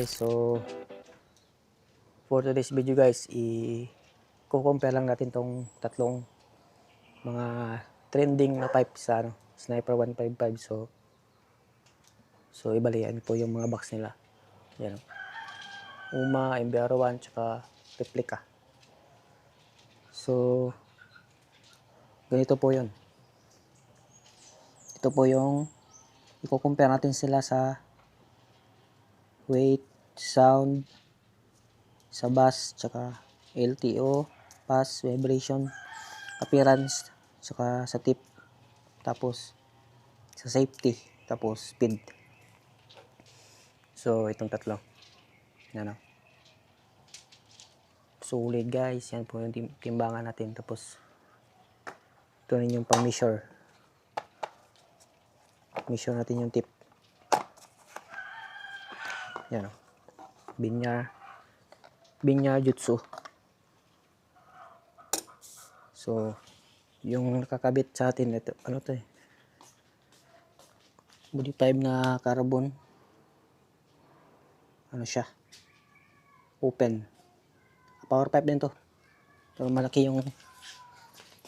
guys, so for today's video guys, i-compare lang natin tong tatlong mga trending na pipe sa Sniper 155. So ibalian po yung mga box nila. Yan. Uma, MBR1, tsaka replica. So ganito po yun. Ito po yung i-compare natin sila sa weight, sound, sa bass, tsaka LTO, pass, vibration, appearance, tsaka sa tip, tapos sa safety, tapos speed. So itong tatlo, yan o, solid guys. Yan po yung timbangan natin. Tapos ito rin yung pang measure natin yung tip. Yan o, Binyar Jutsu. So yung nakakabit sa atin, ito ano to body 5 na carbon, ano siya, open, power pipe din to, pero malaki yung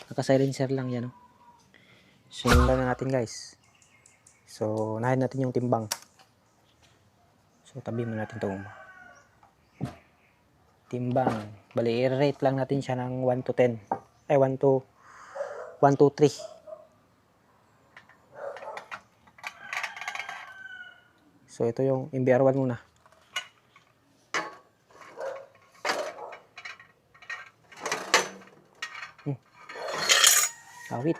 naka-silencer lang. Yan o. So na natin guys. So unahin natin yung timbang. So tabi mo natin itong timbang. Bali i-rate lang natin siya ng 1 to 10. 1 to 3. So ito yung MBR1 muna. Awit.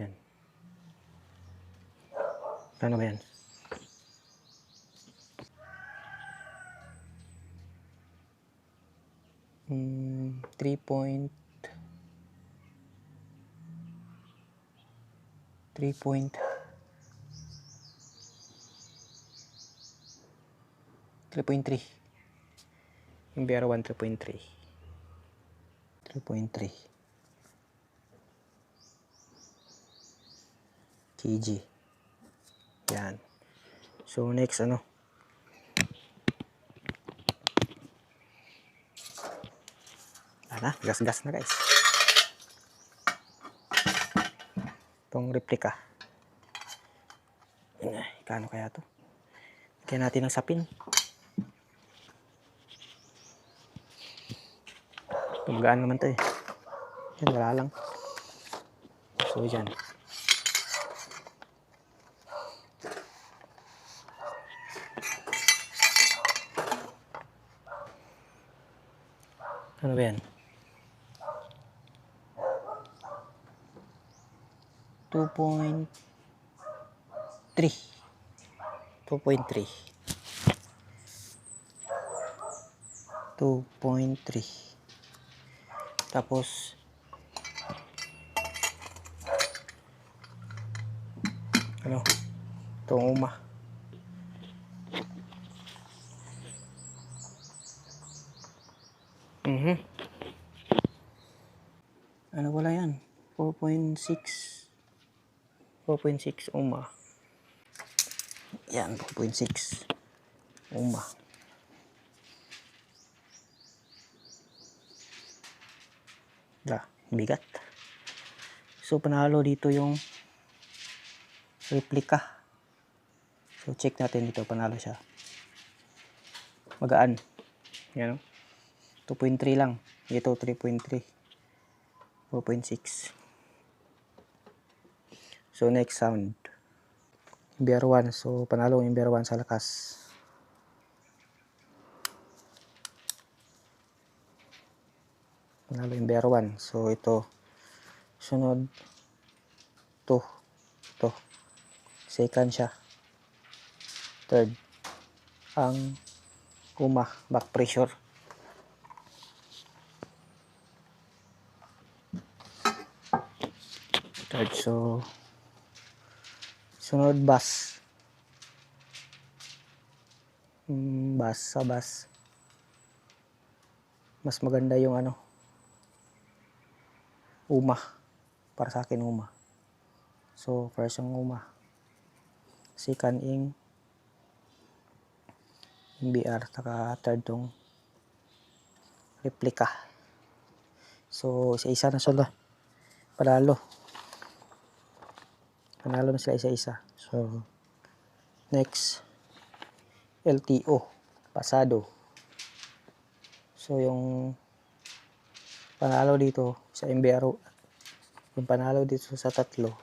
Yan. Ano ba yan? Hmm, 3.3.3.3 MBR1 3.3 kg. Yan. So next ano, gas na guys. Itong replica. Kano kaya to? Kaya natin ng sapin. Tumagaan naman to Yan, wala lang. So dyan. Ano ba yan? 2.3 tapos ano, itong uma ano wala yan, 4.6 uma. Yan, 4.6 uma. Bigat. So panalo dito yung replica. So check natin dito, panalo siya. Magaan. Yan o. 2.3 lang. Ito 3.3. 4.6. So next sound. MBR1. So panalo yung MBR1 sa lakas. Panalo yung MBR1. So ito. Sunod. Ito. Second siya. Third. Ang uma. Back pressure. Third. So sunod bass. Bass. Mas maganda yung uma. Para sa akin uma. So, first yung UMA. Second yung MBR. Taka third yung replica. So, isa-isa na sila. Panalo na sila isa-isa. So, next, LTO. Pasado. So, yung panalo dito sa MBR, yung panalo dito sa tatlo,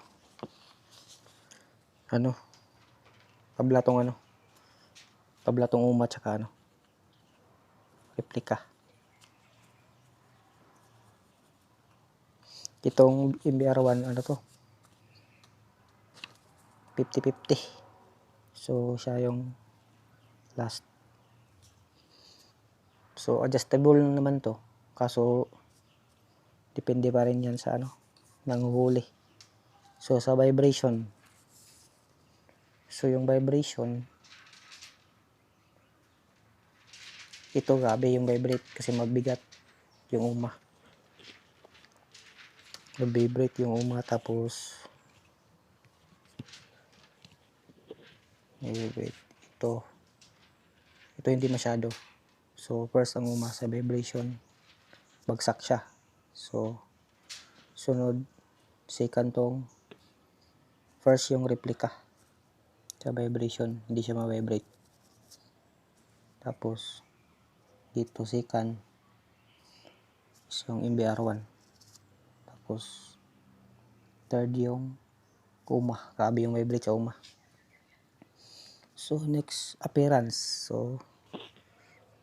tablatong UMA tsaka replica. Itong MBR1, 50-50. So, siya yung last. So, adjustable naman to. Kaso, depende pa rin yan sa nanguhuli. So, sa vibration. So, yung vibration, ito grabe yung vibrate kasi mabigat yung UMA. Nag-vibrate yung UMA tapos ito hindi masyado. So, first ang UMA sa vibration, bagsak siya. So, sunod, second tong, first yung replica sa vibration, hindi siya ma-vibrate. Tapos, dito second is yung MBR1. Tapos, third yung UMA. Grabe yung vibrate sa UMA. So, next, appearance. So,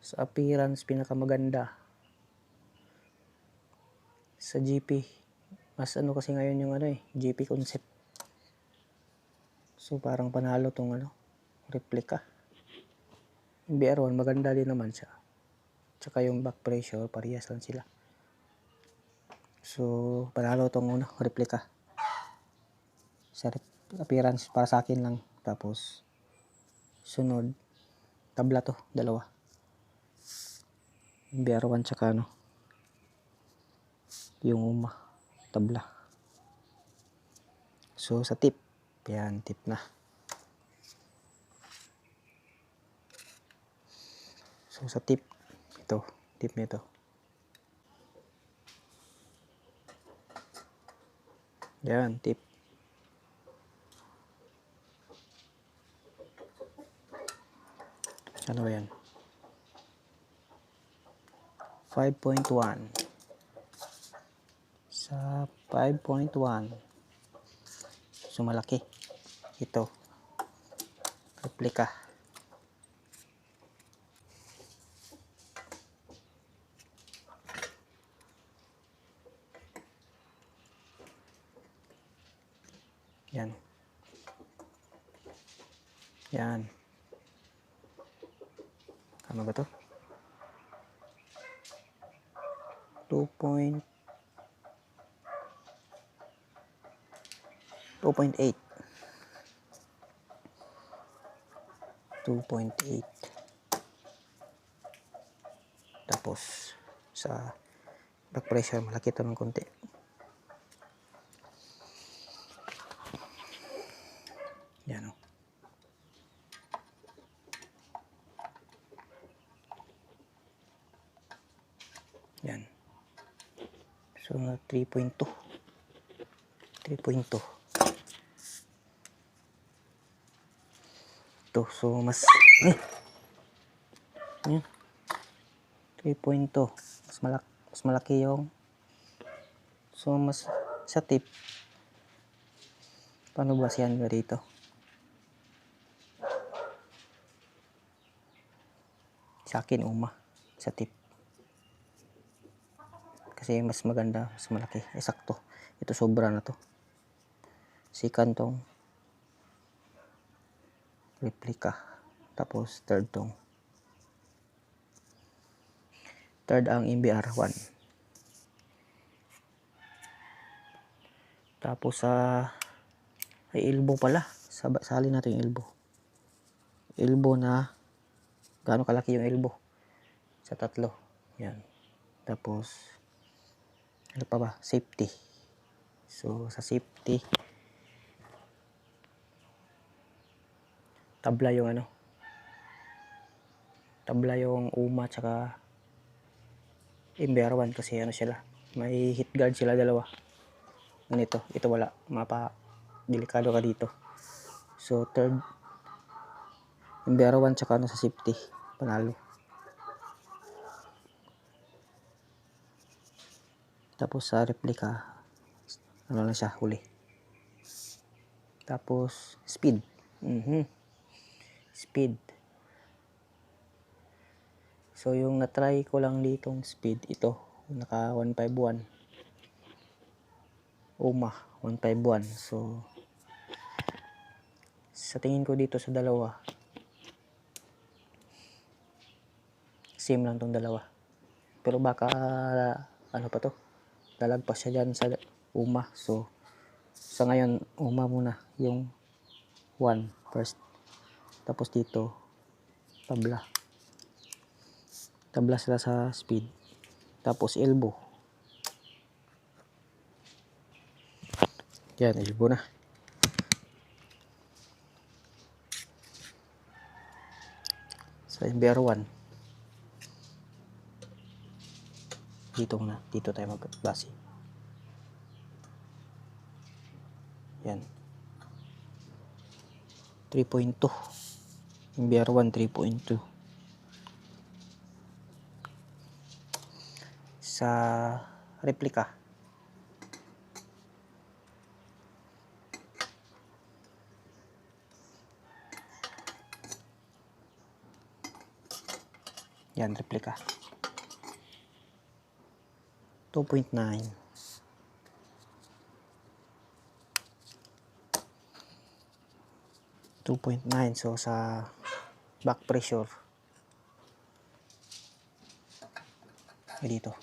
sa appearance, pinakamaganda sa GP. Mas kasi ngayon yung GP concept. So, parang panalo tong replica. Yung BR1, maganda din naman siya. Tsaka yung back pressure, parehas lang sila. So, panalo tong replica. Sa appearance, para sa akin lang. Tapos, sunod, tabla to, dalawa. Yung BR1 tsaka yung UMA, tabla. So, sa tip, yan, tip na. So, sa tip, tip nito. Yan, tip. Ano yan? 5.1. Sa 5.1. So, malaki. Ito. Replica. Yan. Yan. Ano ba to? 2.8. 2.8. Tapos sa back pressure malaki ito ng konti. Yan o. Yan. So 3.2. 3.2. Ito. So mas yan. 3.2. Mas malaki yung mas sa tip. Paano ba siyan ba dito? Sa akin UMA sa tip. Kasi mas maganda, mas malaki. Sakto. Ito sobra na to. Second tong replica. Tapos third ang MBR1. Tapos ay elbow pala. Sali natin yung elbow. Elbow na gaano kalaki yung elbow sa tatlo. Yan. Tapos ano pa ba? Safety. So sa safety tabla yung ano, tabla yung UMA tsaka MBR1 kasi ano sila, may hit guard sila dalawa. Ganito, ito wala, delikado ka dito. So third MBR1 tsaka ano sa safety, panalo. Tapos sa replica, ano lang siya, huli. Tapos speed. Speed. So yung na-try ko lang ditong speed, ito, naka 151. UMA 151. So sa tingin ko dito sa dalawa, same lang tong dalawa. Pero baka ano pa to, lalagpas siya dyan sa UMA. So sa ngayon UMA muna yung 1 first. Tapos dito tabla sila sa speed. Tapos elbow, yan, elbow na. Sa MBR1 dito tayo magbase. Yan, 3.2. MBR1 3.2. Sa replica, yan, replica 2.9. 2.9. So sa back pressure dito,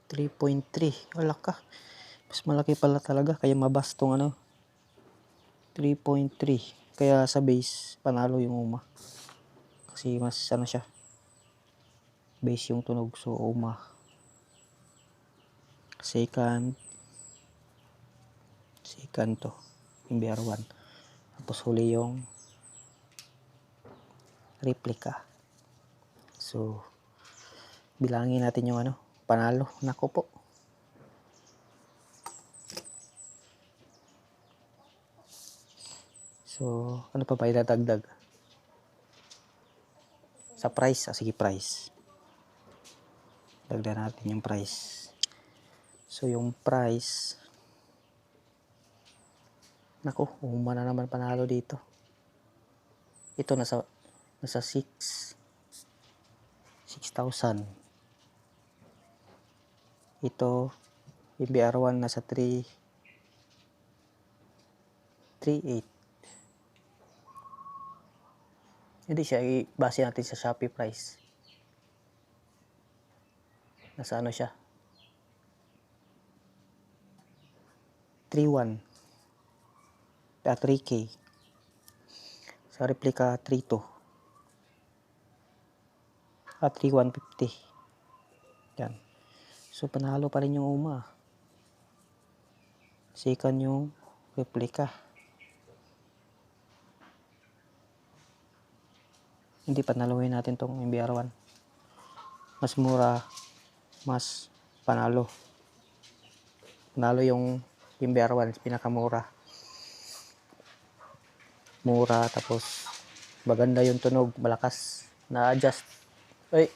3.3. Wala ka, mas malaki pala talaga, kaya mabastong ano, 3.3. Kaya sa base panalo yung UMA kasi mas ano siya, base yung tunog. So UMA second to MBR1. Tapos huli yung replica. So bilangin natin yung ano, panalo. Nako po, so ano pa ba idadagdag sa price? Sige, price, dagdag natin yung price. So yung price, nako, UMA na naman panalo dito. Ito nasa 6,000. Ito MBR1 nasa 3.8. Hindi siya, i-base natin sa Shopee price. Nasa ano siya, 3.1 at 3K. Sa replica 3.2 at 3.150. Yan. So panalo pa rin yung UMA. Second yung replica. Hindi, panaluhin natin tong MBR1. Mas mura, mas panalo. Panalo yung MBR1, pinakamura. Mura, tapos maganda yung tunog, malakas, na-adjust. Ay,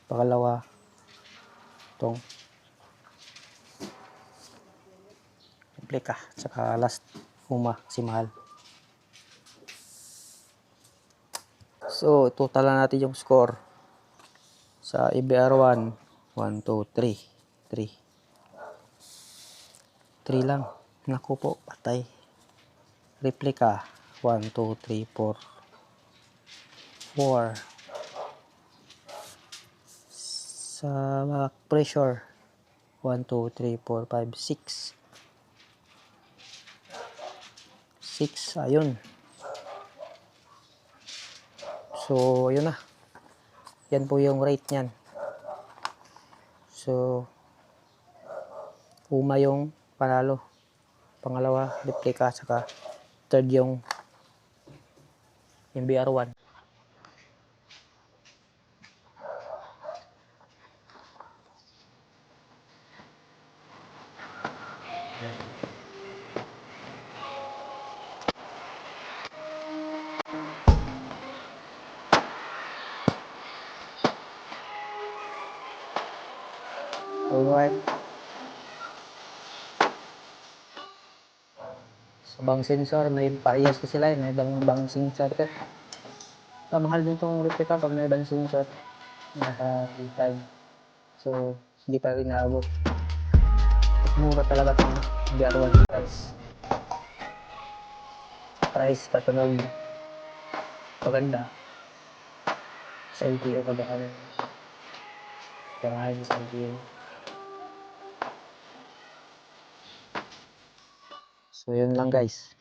pangalawa tong replica, tsaka last UMA, si mahal. So total na natin yung score sa MBR1. 1, 2, 3 lang. Naku po, patay. Replica 1, 2, 3, 4 sa back pressure 1, 2, 3, 4, 5, 6. Ayun. So yun na, yan po yung rate nyan. So Puma yung panalo. Pangalawa, replica, saka third yung MBR1. Alright. Sa bang sensor, may parehas ko sila. May bang sensor ka. Mahal din itong replica pag may bang sensor. Naka 3.5. So, hindi pa rin naabot. Mura talaga itong MBR1 guys. Price patunog. Paganda. Sa LTO pagkakaroon. Kamahan sa LTO. So, yun lang guys.